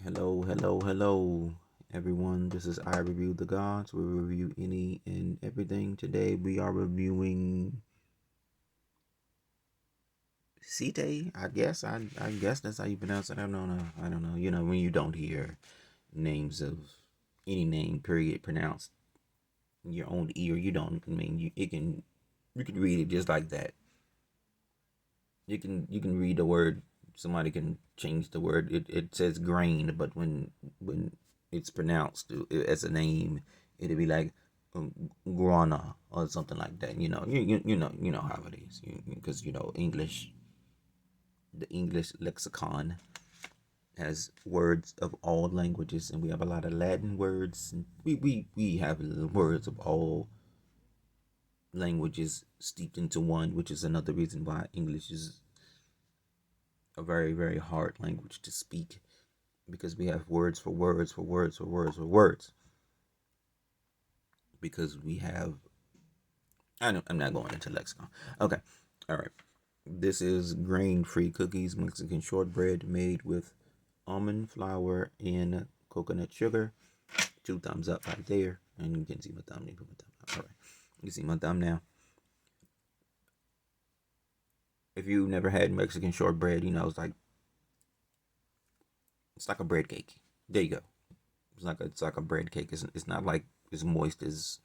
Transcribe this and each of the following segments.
Hello, everyone. This is I Review the Gods. We review any and everything. Today we are reviewing Siete. I guess that's how you pronounce it. I don't know. When you don't hear names of any name period pronounced in your own ear, you don't. I mean, you can read it just like that. You can read the word. Somebody can change the word. It says grain, but when it's pronounced as a name, it'll be like guana or something like that. You know how it is, because English, the English lexicon has words of all languages, and we have a lot of Latin words. And we have words of all languages steeped into one, which is another reason why English is a very, very hard language to speak, because we have words for words for words for words for words. Because we have, I'm not going into lexicon. Okay, all right. This is grain-free cookies, Mexican shortbread made with almond flour and coconut sugar. 2 thumbs up right there, and you can see my thumb. You put my thumb up. All right, you can see my thumb now. If you've never had Mexican shortbread, it's like a bread cake. There you go. It's like a bread cake. It's not like as moist as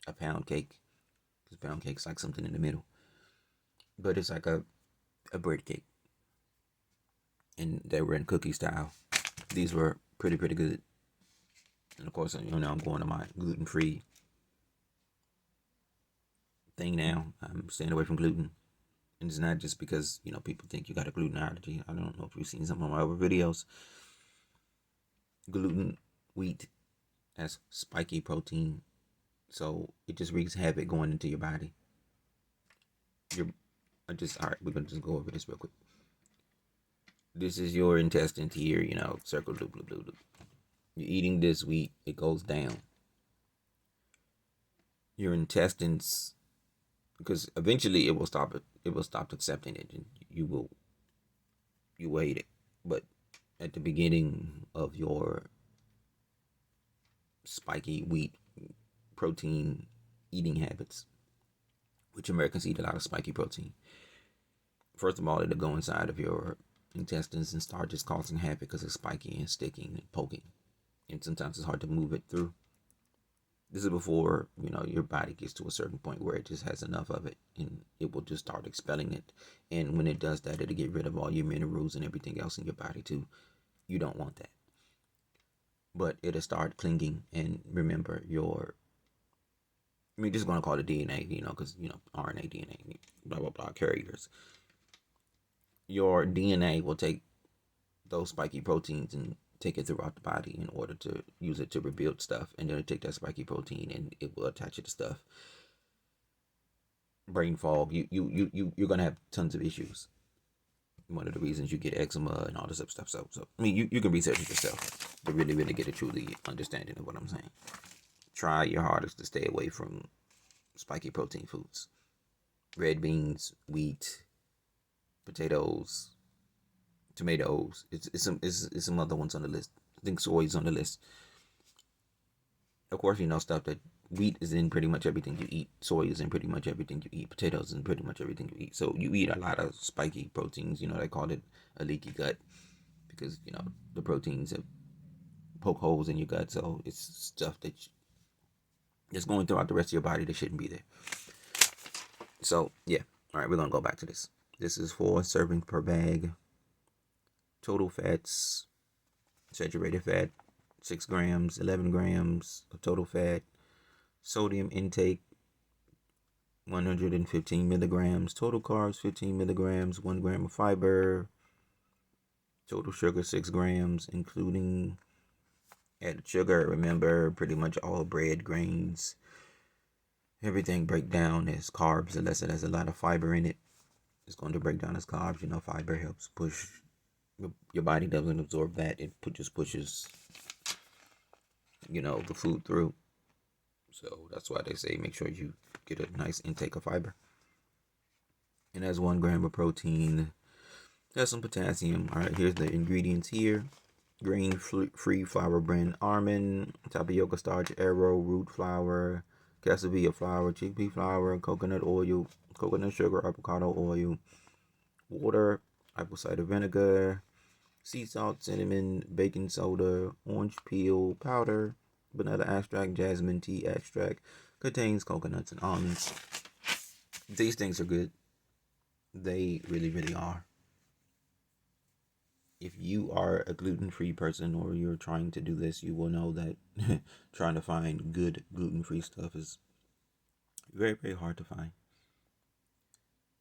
a pound cake. Because pound cake's like something in the middle. But it's like a bread cake. And they were in cookie style. These were pretty good. And of course, I'm going to my gluten-free thing now. I'm staying away from gluten. And it's not just because, people think you got a gluten allergy. I don't know if you've seen some of my other videos. Gluten, wheat has spiky protein. So it just wreaks havoc going into your body. All right, we're going to just go over this real quick. This is your intestines here, circle, loop, loop, loop, loop. You're eating this wheat, it goes down. Your intestines, because eventually it will stop it. It will stop accepting it, and you will eat it. But at the beginning of your spiky wheat protein eating habits, which Americans eat a lot of spiky protein. First of all, it'll go inside of your intestines and start just causing havoc because it's spiky and sticking and poking. And sometimes it's hard to move it through. This is before, your body gets to a certain point where it just has enough of it and it will just start expelling it. And when it does that, it'll get rid of all your minerals and everything else in your body too. You don't want that. But it'll start clinging, and remember just going to call it DNA, because, RNA, DNA, blah, blah, blah, carriers. Your DNA will take those spiky proteins and take it throughout the body in order to use it to rebuild stuff, and then take that spiky protein and it will attach it to stuff. Brain fog. You're gonna have tons of issues. One of the reasons you get eczema and all this other stuff. So you can research it yourself to really get a truly understanding of what I'm saying. Try your hardest to stay away from spiky protein foods. Red beans, wheat, potatoes, tomatoes. It's some other ones on the list. I think soy's on the list. Of course, stuff that wheat is in pretty much everything you eat. Soy is in pretty much everything you eat. Potatoes is in pretty much everything you eat. So you eat a lot of spiky proteins. They call it a leaky gut because the proteins have poke holes in your gut. So it's stuff that's going throughout the rest of your body that shouldn't be there. So yeah, all right, we're gonna go back to this. This is 4 servings per bag. Total fats, saturated fat, 6 grams, 11 grams of total fat. Sodium intake, 115 milligrams. Total carbs, 15 milligrams. 1 gram of fiber. Total sugar, 6 grams, including added sugar. Remember, pretty much all bread, grains, everything break down as carbs unless it has a lot of fiber in it. It's going to break down as carbs. Fiber helps push. Your body doesn't absorb that. It just pushes, the food through. So that's why they say make sure you get a nice intake of fiber. And has 1 gram of protein. Has some potassium. All right, here's the ingredients here. Grain-free flour brand almond, tapioca starch, arrowroot flour, cassavilla flour, chickpea flour, coconut oil, coconut sugar, avocado oil, water, apple cider vinegar, sea salt, cinnamon, baking soda, orange peel powder, vanilla extract, jasmine tea extract. Contains coconuts and almonds. These things are good. They really, really are. If you are a gluten-free person or you're trying to do this, you will know that trying to find good gluten-free stuff is very, very hard to find.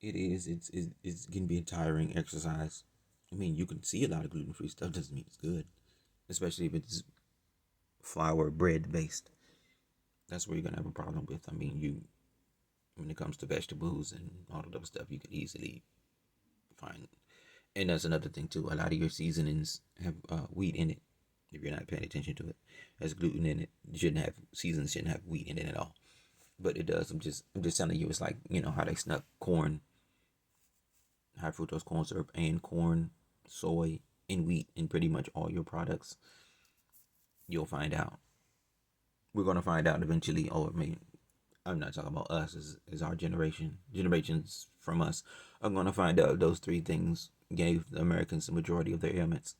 It is. It can be a tiring exercise. I mean, you can see a lot of gluten-free stuff, doesn't mean it's good, especially if it's flour bread based. That's where you're gonna have a problem with. I mean, when it comes to vegetables and all of those stuff, you can easily find. And that's another thing too. A lot of your seasonings have wheat in it. If you're not paying attention to it, has gluten in it. Seasons shouldn't have wheat in it at all. But it does. I'm just telling you. It's like how they snuck corn, high fructose corn syrup, and corn, soy, and wheat in pretty much all your products. You'll find out. We're gonna find out eventually. Oh, I mean, I'm not talking about us as our generation. Generations from us are gonna find out those three things gave the Americans the majority of their ailments: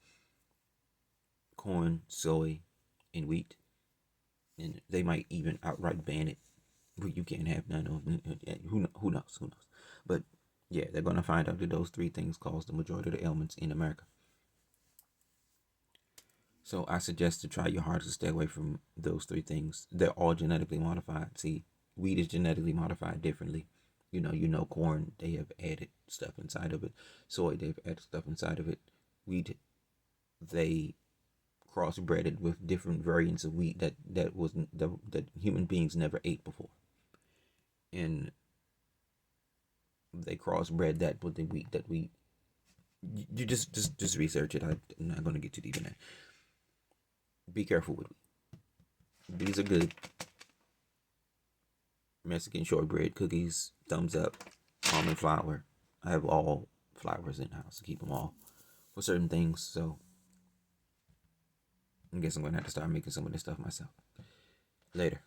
corn, soy, and wheat. And they might even outright ban it. You can't have none of it. Who knows? Who knows? But yeah, they're gonna find out that those three things cause the majority of the ailments in America. So I suggest to try your hardest to stay away from those three things. They're all genetically modified. See, wheat is genetically modified differently. Corn, they have added stuff inside of it. Soy, they've added stuff inside of it. Wheat, they crossbred it with different variants of wheat that human beings never ate before. And they crossbred that with the wheat that we you just research it. I'm not gonna get too deep in that. Be careful with it. These are good. Mexican shortbread cookies, thumbs up. Almond flour. I have all flours in house to keep them all for certain things. So I guess I'm gonna have to start making some of this stuff myself later.